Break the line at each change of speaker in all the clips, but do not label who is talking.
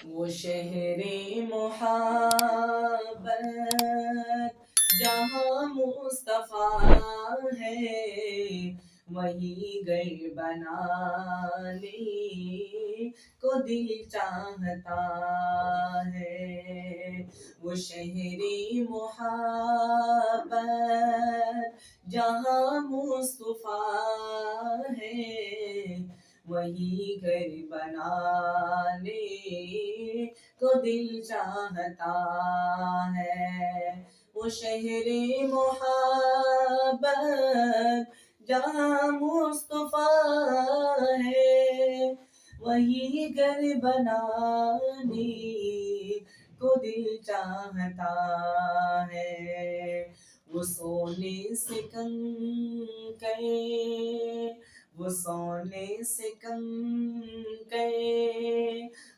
وہ شہر محبت جہاں مصطفیٰ ہے، وہی گھر بنانے کو دل چاہتا ہے۔ وہ شہر محبت جہاں مصطفیٰ ہے، وہی گھر بنانے کو دل چاہتا ہے۔ وہ شہر محبت جہاں مصطفیٰ ہے، وہی گھر بنانے کو دل چاہتا ہے۔ وہ سونے سے کنکر، وہ سونے سے کنکر،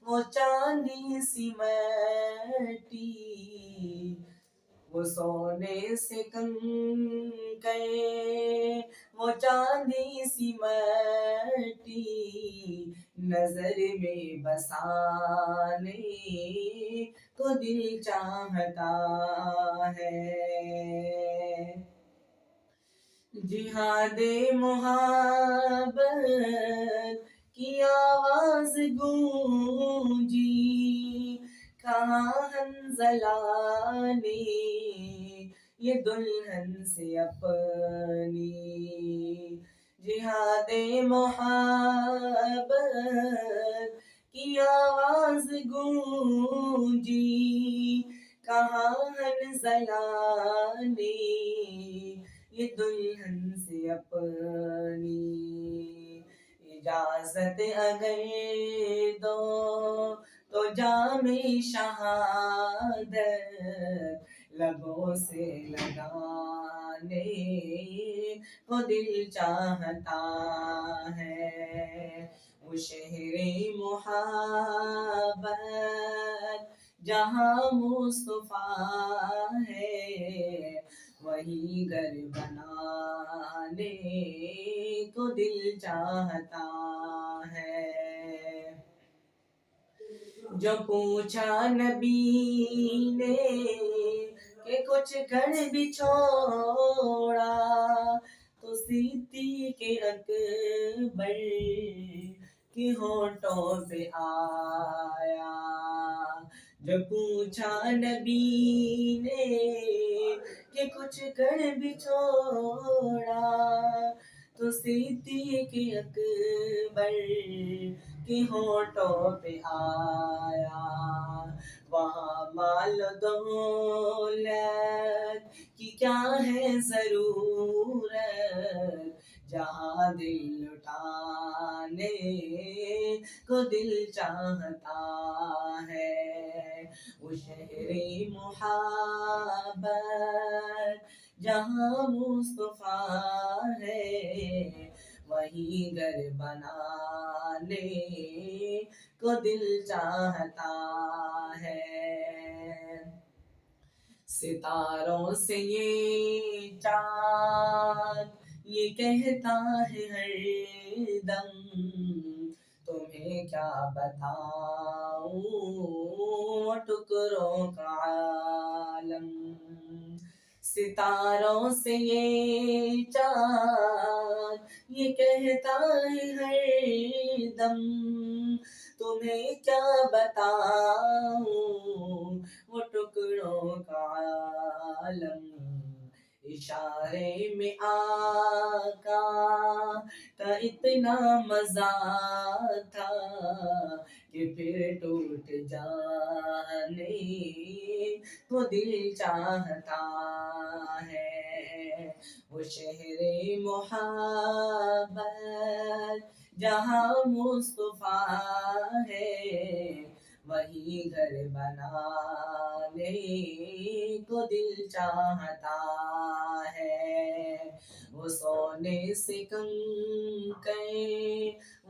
وہ چاندی سی مٹی، وہ سونے سے کنکر، وہ چاندی سی مٹی، نظر میں بسانے کو دل چاہتا ہے۔ جہاد محبت کی آواز گونجی، کہاں حنظلہ نے یہ دلہن سے اپنی۔ جہاد محبت کی آواز گونجی، کہاں حنظلہ نے یہ دلہن سے اپنی۔ اجازت اگر دو تو جام شہادت لبوں سے لگانے کو دل چاہتا ہے۔ وہ شہر محبت جہاں مصطفیٰ ہے، وہی گھر بنانے کو دل چاہتا ہے۔ جو پوچھا نبی نے کہ کچھ کر بھی چھوڑا، تو صدیق اکبر کے ہونٹوں پہ آیا۔ جو پوچھا نبی نے کہ کچھ کر بھی چھوڑا، تو صدیق اکبر کے ہونٹوں پہ آیا۔ وہاں مال و دولت کی کیا ہے ضرورت، جہاں دل لٹانے کو دل چاہتا ہے۔ وہ شہر محبت جہاں مصطفیٰ ہے، وہی گھر بنانے کو دل چاہتا ہے۔ ستاروں سے یہ چاند یہ کہتا ہے ہر دم، تمہیں کیا بتاؤں ٹکڑوں کا عالم۔ ستاروں سے یہ چاند یہ کہتا ہے ہر دم، تمہیں کیا بتاؤں وہ ٹکڑوں کا عالم۔ اشارے میں آقا کا اتنا مزہ تھا کہ پھر ٹوٹ جانے کو دل چاہتا ہے۔ وہ شہر محبت جہاں مصطفیٰ ہے، وہی گھر بنانے کو دل چاہتا ہے۔ وہ سونے سے کنکر،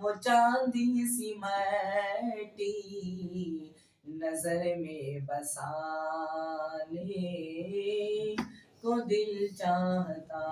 وہ چاندی سی مٹی، نظر میں بسانے کو دل چاہتا